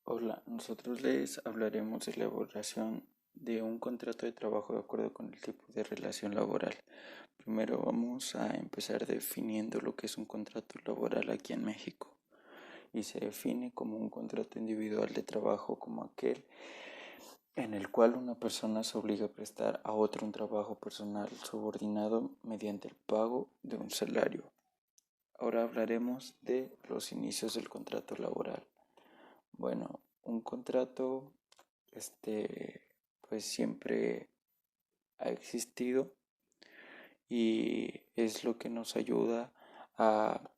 Hola, nosotros les hablaremos de la elaboración de un contrato de trabajo de acuerdo con el tipo de relación laboral. Primero vamos a empezar definiendo lo que es un contrato laboral aquí en México y se define como un contrato individual de trabajo como aquel en el cual una persona se obliga a prestar a otro un trabajo personal subordinado mediante el pago de un salario. Ahora hablaremos de los inicios del contrato laboral. Bueno, un contrato, este, pues siempre ha existido y es lo que nos ayuda a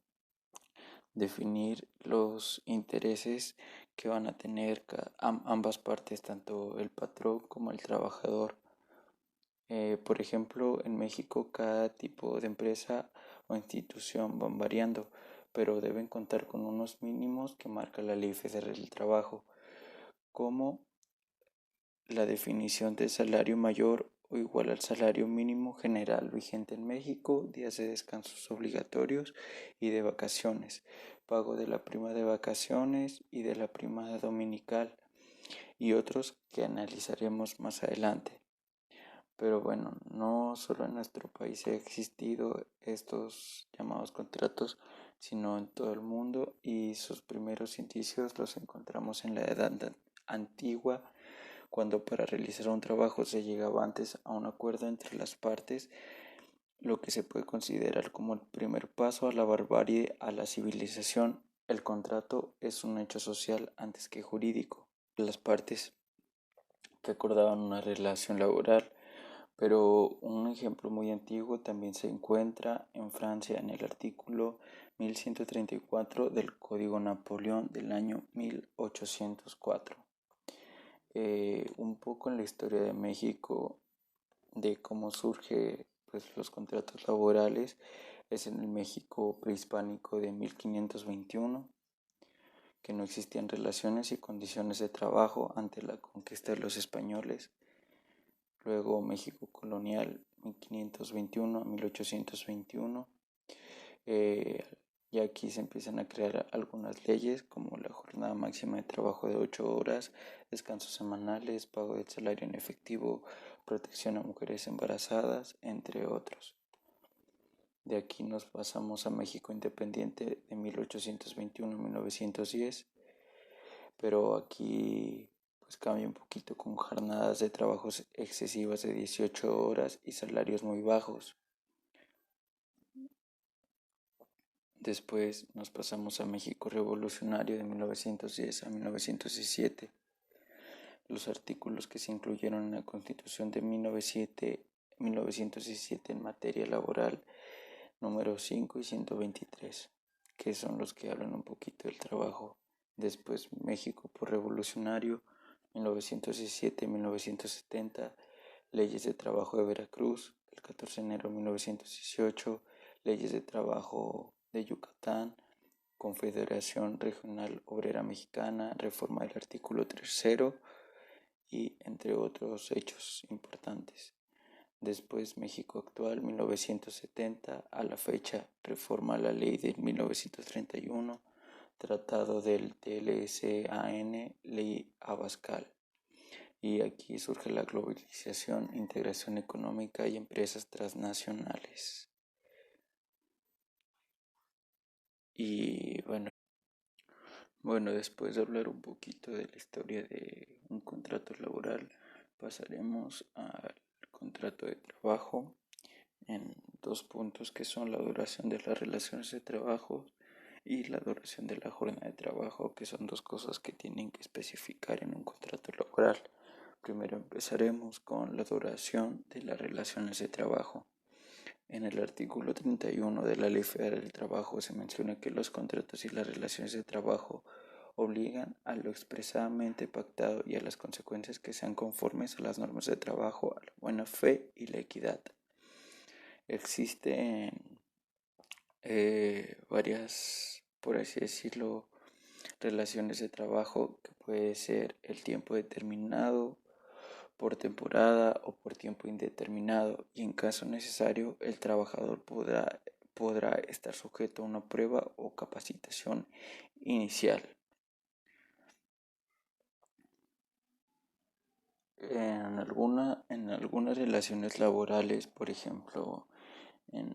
definir los intereses que van a tener ambas partes, tanto el patrón como el trabajador. Por ejemplo, en México cada tipo de empresa o institución van variando, pero deben contar con unos mínimos que marca la Ley Federal del Trabajo, como la definición de salario mayor o igual al salario mínimo general vigente en México, días de descansos obligatorios y de vacaciones, pago de la prima de vacaciones y de la prima dominical y otros que analizaremos más adelante. Pero bueno, no solo en nuestro país ha existido estos llamados contratos, sino en todo el mundo y sus primeros indicios los encontramos en la Edad Antigua, cuando para realizar un trabajo se llegaba antes a un acuerdo entre las partes, lo que se puede considerar como el primer paso a la barbarie, a la civilización. El contrato es un hecho social antes que jurídico. Las partes que acordaban una relación laboral, pero un ejemplo muy antiguo también se encuentra en Francia en el artículo 1134 del Código Napoleón del año 1804. Un poco en la historia de México, de cómo surge pues, los contratos laborales, es en el México prehispánico de 1521, que no existían relaciones y condiciones de trabajo ante la conquista de los españoles. Luego México colonial 1521 a 1821. Eh, y aquí se empiezan a crear algunas leyes como la jornada máxima de trabajo de 8 horas, descansos semanales, pago del salario en efectivo, protección a mujeres embarazadas, entre otros. De aquí nos pasamos a México independiente de 1821 a 1910, pero aquí pues cambia un poquito con jornadas de trabajos excesivas de 18 horas y salarios muy bajos. Después nos pasamos a México revolucionario de 1910 a 1917. Los artículos que se incluyeron en la Constitución de 1917 en materia laboral, número 5 y 123, que son los que hablan un poquito del trabajo. Después México por revolucionario, 1917-1970, leyes de trabajo de Veracruz, el 14 de enero de 1918, leyes de trabajo de Yucatán, Confederación Regional Obrera Mexicana, reforma del artículo 3 y entre otros hechos importantes. Después México actual, 1970 a la fecha, reforma a la ley de 1931, tratado del TLSAN, ley Abascal. Y aquí surge la globalización, integración económica y empresas transnacionales. Y bueno, después de hablar un poquito de la historia de un contrato laboral, pasaremos al contrato de trabajo en dos puntos que son la duración de las relaciones de trabajo y la duración de la jornada de trabajo, que son dos cosas que tienen que especificar en un contrato laboral. Primero empezaremos con la duración de las relaciones de trabajo. En el artículo 31 de la Ley Federal del Trabajo se menciona que los contratos y las relaciones de trabajo obligan a lo expresamente pactado y a las consecuencias que sean conformes a las normas de trabajo, a la buena fe y la equidad. Existen varias, por así decirlo, relaciones de trabajo que puede ser el tiempo determinado, por temporada o por tiempo indeterminado, y en caso necesario el trabajador podrá estar sujeto a una prueba o capacitación inicial. En algunas relaciones laborales, por ejemplo, en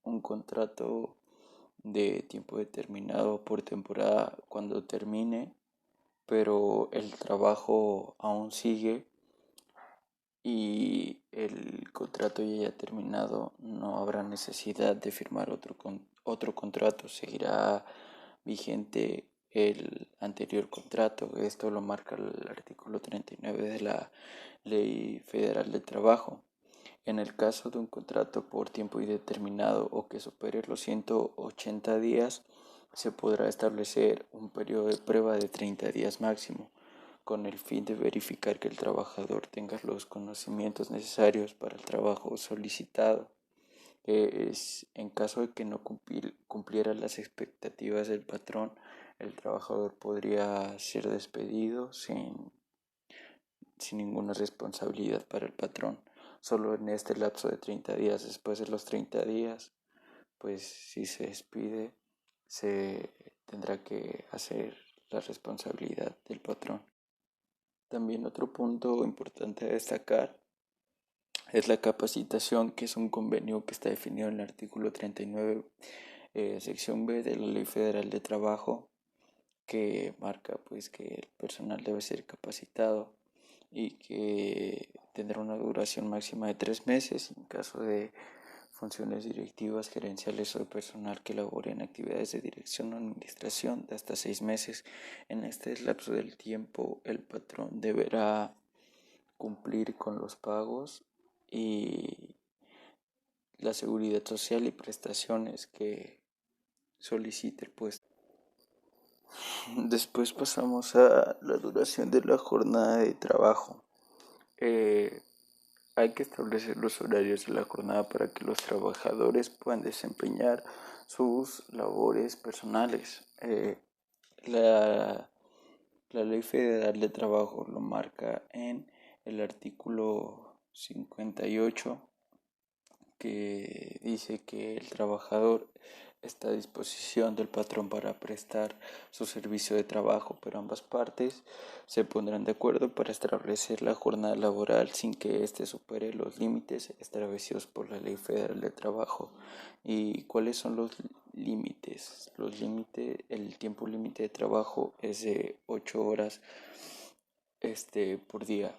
un contrato de tiempo determinado por temporada, cuando termine, pero el trabajo aún sigue y el contrato ya haya terminado, no habrá necesidad de firmar otro contrato, seguirá vigente el anterior contrato. Esto lo marca el artículo 39 de la Ley Federal del Trabajo. En el caso de un contrato por tiempo indeterminado o que supere los 180 días, se podrá establecer un periodo de prueba de 30 días máximo, con el fin de verificar que el trabajador tenga los conocimientos necesarios para el trabajo solicitado. En caso de que no cumpliera las expectativas del patrón, el trabajador podría ser despedido sin ninguna responsabilidad para el patrón. Solo en este lapso de 30 días, después de los 30 días, pues si se despide, se tendrá que hacer la responsabilidad del patrón. También otro punto importante a destacar es la capacitación, que es un convenio que está definido en el artículo 39, sección B de la Ley Federal de Trabajo, que marca pues que el personal debe ser capacitado y que tendrá una duración máxima de 3 meses en caso de funciones directivas, gerenciales o de personal que labore en actividades de dirección o administración de hasta 6 meses. En este lapso del tiempo, el patrón deberá cumplir con los pagos y la seguridad social y prestaciones que solicite el puesto. Después pasamos a la duración de la jornada de trabajo. Eh, Hay que establecer los horarios de la jornada para que los trabajadores puedan desempeñar sus labores personales. La, la Ley Federal de Trabajo lo marca en el artículo 58, que dice que el trabajador está a disposición del patrón para prestar su servicio de trabajo, pero ambas partes se pondrán de acuerdo para establecer la jornada laboral sin que éste supere los límites establecidos por la Ley Federal de Trabajo. ¿Y cuáles son los límites? El tiempo límite de trabajo es de 8 horas por día.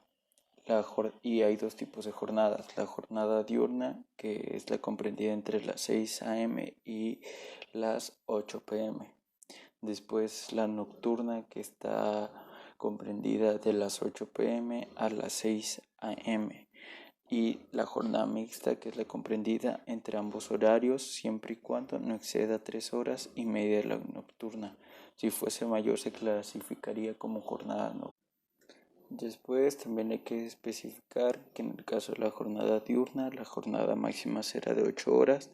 Y hay dos tipos de jornadas: la jornada diurna, que es la comprendida entre las 6 a.m. y las 8 p.m. Después la nocturna, que está comprendida de las 8 p.m. a las 6 a.m. Y la jornada mixta, que es la comprendida entre ambos horarios, siempre y cuando no exceda 3 horas y media de la nocturna. Si fuese mayor, se clasificaría como jornada nocturna. Después también hay que especificar que en el caso de la jornada diurna, la jornada máxima será de 8 horas,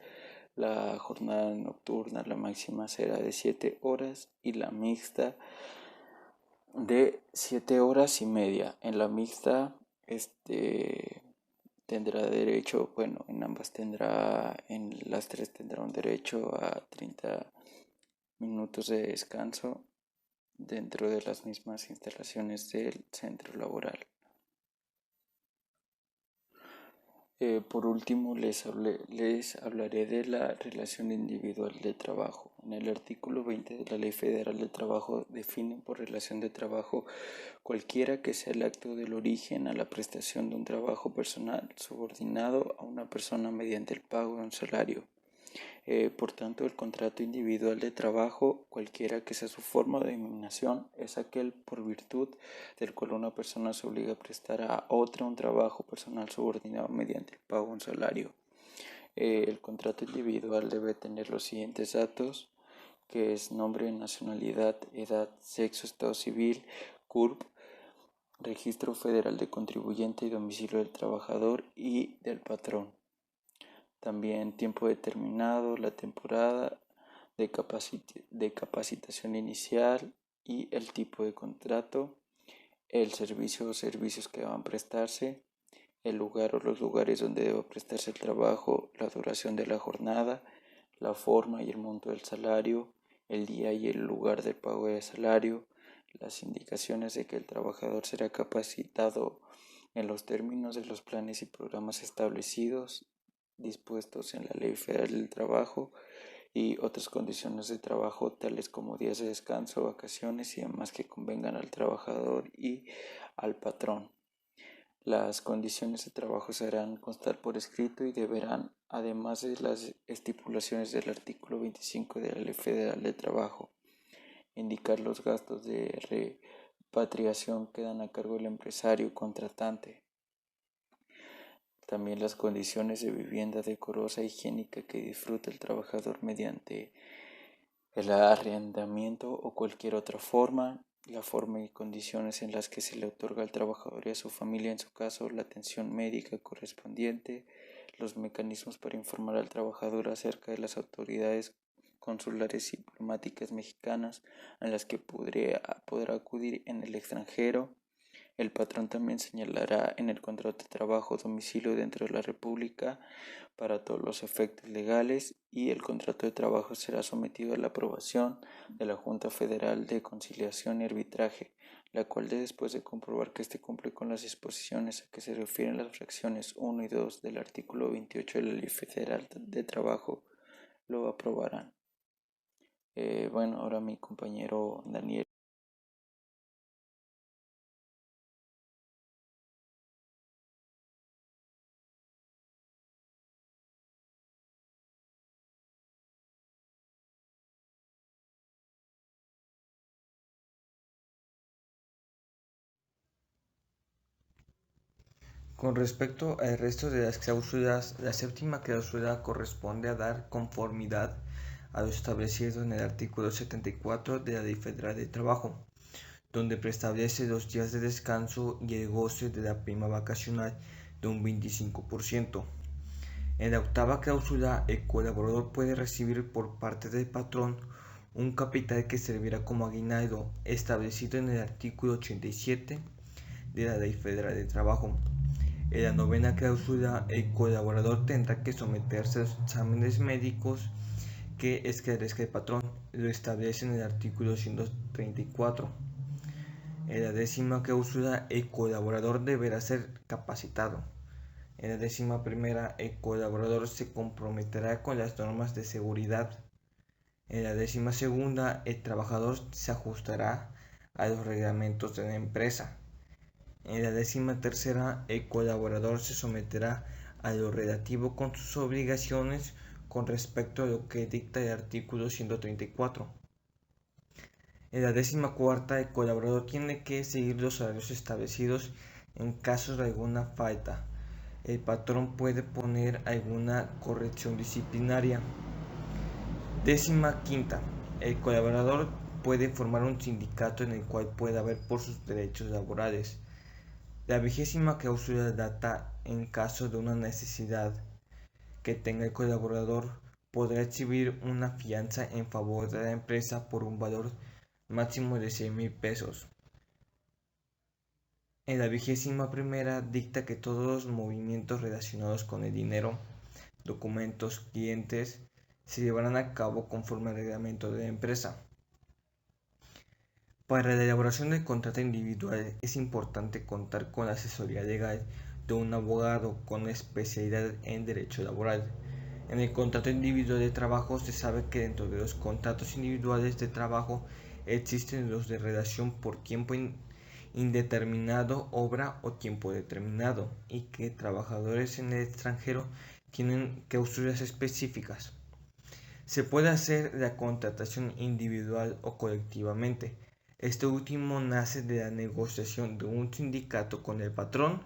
la jornada nocturna, la máxima será de 7 horas y la mixta de 7 horas y media. En la mixta, tendrá derecho, bueno, en las tres tendrá un derecho a 30 minutos de descanso dentro de las mismas instalaciones del centro laboral. Por último, les hablaré de la relación individual de trabajo. En el artículo 20 de la Ley Federal del Trabajo define por relación de trabajo cualquiera que sea el acto del origen a la prestación de un trabajo personal subordinado a una persona mediante el pago de un salario. Por tanto, el contrato individual de trabajo, cualquiera que sea su forma de denominación, es aquel por virtud del cual una persona se obliga a prestar a otra un trabajo personal subordinado mediante el pago de un salario. El contrato individual debe tener los siguientes datos, que es nombre, nacionalidad, edad, sexo, estado civil, CURP, registro federal de contribuyente y domicilio del trabajador y del patrón. También tiempo determinado, la temporada de capacitación inicial y el tipo de contrato, el servicio o servicios que van a prestarse, el lugar o los lugares donde deba prestarse el trabajo, la duración de la jornada, la forma y el monto del salario, el día y el lugar del pago del salario, las indicaciones de que el trabajador será capacitado en los términos de los planes y programas establecidos, dispuestos en la Ley Federal del Trabajo y otras condiciones de trabajo tales como días de descanso, vacaciones y demás que convengan al trabajador y al patrón. Las condiciones de trabajo se harán constar por escrito y deberán, además de las estipulaciones del artículo 25 de la Ley Federal de Trabajo, indicar los gastos de repatriación que dan a cargo del empresario contratante. También las condiciones de vivienda decorosa e higiénica que disfruta el trabajador mediante el arrendamiento o cualquier otra forma, la forma y condiciones en las que se le otorga al trabajador y a su familia, en su caso, la atención médica correspondiente, los mecanismos para informar al trabajador acerca de las autoridades consulares y diplomáticas mexicanas a las que podrá acudir en el extranjero. El patrón también señalará en el contrato de trabajo domicilio dentro de la República para todos los efectos legales y el contrato de trabajo será sometido a la aprobación de la Junta Federal de Conciliación y Arbitraje, la cual después de comprobar que éste cumple con las disposiciones a que se refieren las fracciones 1 y 2 del artículo 28 de la Ley Federal de Trabajo, lo aprobarán. Ahora mi compañero Daniel. Con respecto al resto de las cláusulas, la séptima cláusula corresponde a dar conformidad a lo establecido en el artículo 74 de la Ley Federal de Trabajo, donde preestablece los días de descanso y el goce de la prima vacacional de un 25%. En la octava cláusula, el colaborador puede recibir por parte del patrón un capital que servirá como aguinaldo, establecido en el artículo 87 de la Ley Federal de Trabajo. En la novena cláusula, el colaborador tendrá que someterse a los exámenes médicos que esclarezca el patrón, lo establece en el artículo 134. En la décima cláusula, el colaborador deberá ser capacitado. En la décima primera, el colaborador se comprometerá con las normas de seguridad. En la décima segunda, el trabajador se ajustará a los reglamentos de la empresa. En la décima tercera, el colaborador se someterá a lo relativo con sus obligaciones con respecto a lo que dicta el artículo 134. En la décima cuarta, el colaborador tiene que seguir los horarios establecidos en caso de alguna falta. El patrón puede poner alguna corrección disciplinaria. Décima quinta, el colaborador puede formar un sindicato en el cual pueda ver por sus derechos laborales. La vigésima cláusula data en caso de una necesidad que tenga el colaborador, podrá exhibir una fianza en favor de la empresa por un valor máximo de 100,000 pesos. En la vigésima primera dicta que todos los movimientos relacionados con el dinero, documentos, clientes, se llevarán a cabo conforme al reglamento de la empresa. Para la elaboración del contrato individual es importante contar con la asesoría legal de un abogado con especialidad en derecho laboral. En el contrato individual de trabajo se sabe que dentro de los contratos individuales de trabajo existen los de relación por tiempo indeterminado, obra o tiempo determinado, y que trabajadores en el extranjero tienen cláusulas específicas. Se puede hacer la contratación individual o colectivamente. Este último nace de la negociación de un sindicato con el patrón,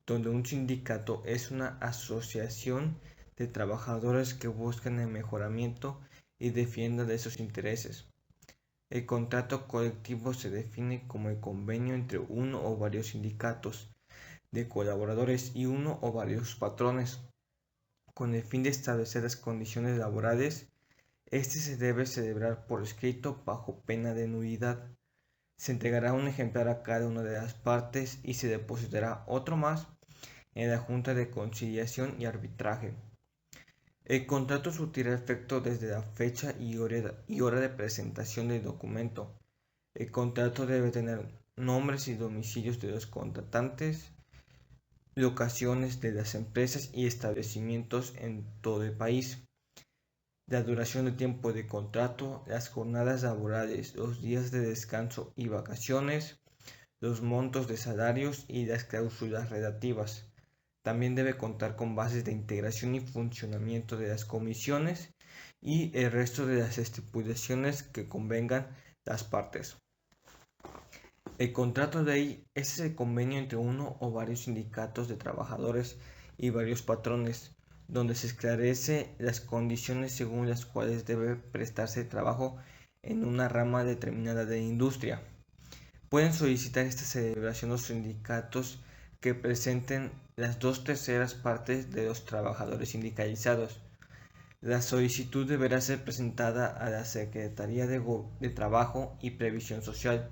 donde un sindicato es una asociación de trabajadores que buscan el mejoramiento y defiendan de sus intereses. El contrato colectivo se define como el convenio entre uno o varios sindicatos de colaboradores y uno o varios patrones, con el fin de establecer las condiciones laborales. Este se debe celebrar por escrito bajo pena de nulidad. Se entregará un ejemplar a cada una de las partes y se depositará otro más en la Junta de Conciliación y Arbitraje. El contrato surtirá efecto desde la fecha y hora de presentación del documento. El contrato debe tener nombres y domicilios de los contratantes, locaciones de las empresas y establecimientos en todo el país. La duración del tiempo de contrato, las jornadas laborales, los días de descanso y vacaciones, los montos de salarios y las cláusulas relativas. También debe contar con bases de integración y funcionamiento de las comisiones y el resto de las estipulaciones que convengan las partes. El contrato de ley es el convenio entre uno o varios sindicatos de trabajadores y varios patrones, donde se esclarece las condiciones según las cuales debe prestarse trabajo en una rama determinada de la industria. Pueden solicitar esta celebración los sindicatos que presenten las 2/3 partes de los trabajadores sindicalizados. La solicitud deberá ser presentada a la Secretaría de Trabajo y Previsión Social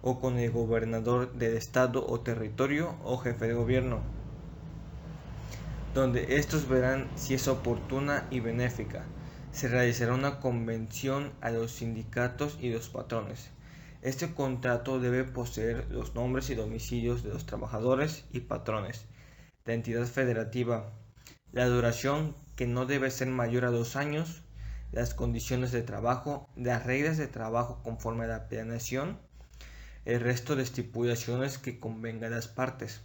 o con el gobernador del estado o territorio o jefe de gobierno, donde estos verán si es oportuna y benéfica. Se realizará una convención a los sindicatos y los patrones. Este contrato debe poseer los nombres y domicilios de los trabajadores y patrones, la entidad federativa, la duración que no debe ser mayor a 2 años, las condiciones de trabajo, las reglas de trabajo conforme a la planeación, el resto de estipulaciones que convengan a las partes.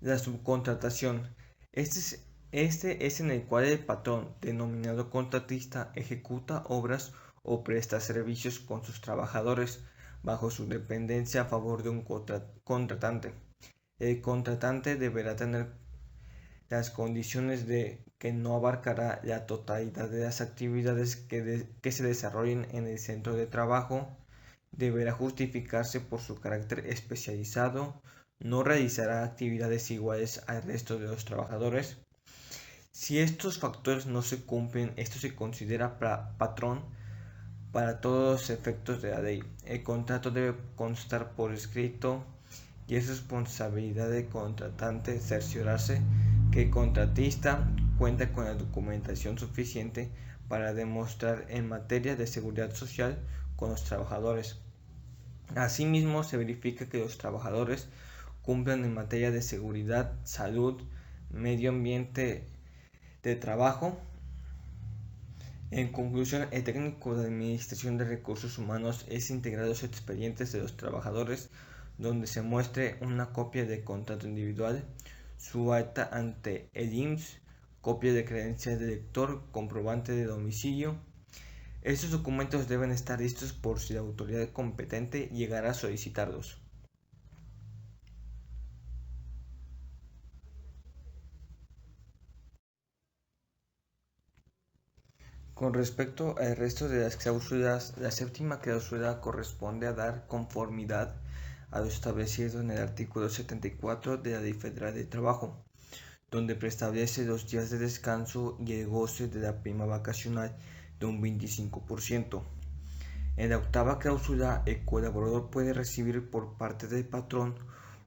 La subcontratación. Este es en el cual el patrón, denominado contratista, ejecuta obras o presta servicios con sus trabajadores bajo su dependencia a favor de un contratante. El contratante deberá tener las condiciones de que no abarcará la totalidad de las actividades que se desarrollen en el centro de trabajo, deberá justificarse por su carácter especializado, no realizará actividades iguales al resto de los trabajadores. Si estos factores no se cumplen, esto se considera patrón para todos los efectos de la ley. El contrato debe constar por escrito y es responsabilidad del contratante cerciorarse que el contratista cuenta con la documentación suficiente para demostrar en materia de seguridad social con los trabajadores. Asimismo, se verifica que los trabajadores cumplan en materia de seguridad, salud, medio ambiente de trabajo. En conclusión, el técnico de administración de recursos humanos es integrar los expedientes de los trabajadores donde se muestre una copia de contrato individual, su acta ante el IMSS, copia de credencial de lector, comprobante de domicilio. Estos documentos deben estar listos por si la autoridad competente llegara a solicitarlos. Con respecto al resto de las cláusulas, la séptima cláusula corresponde a dar conformidad a lo establecido en el artículo 74 de la Ley Federal de Trabajo, donde preestablece los días de descanso y el goce de la prima vacacional de un 25%. En la octava cláusula, el colaborador puede recibir por parte del patrón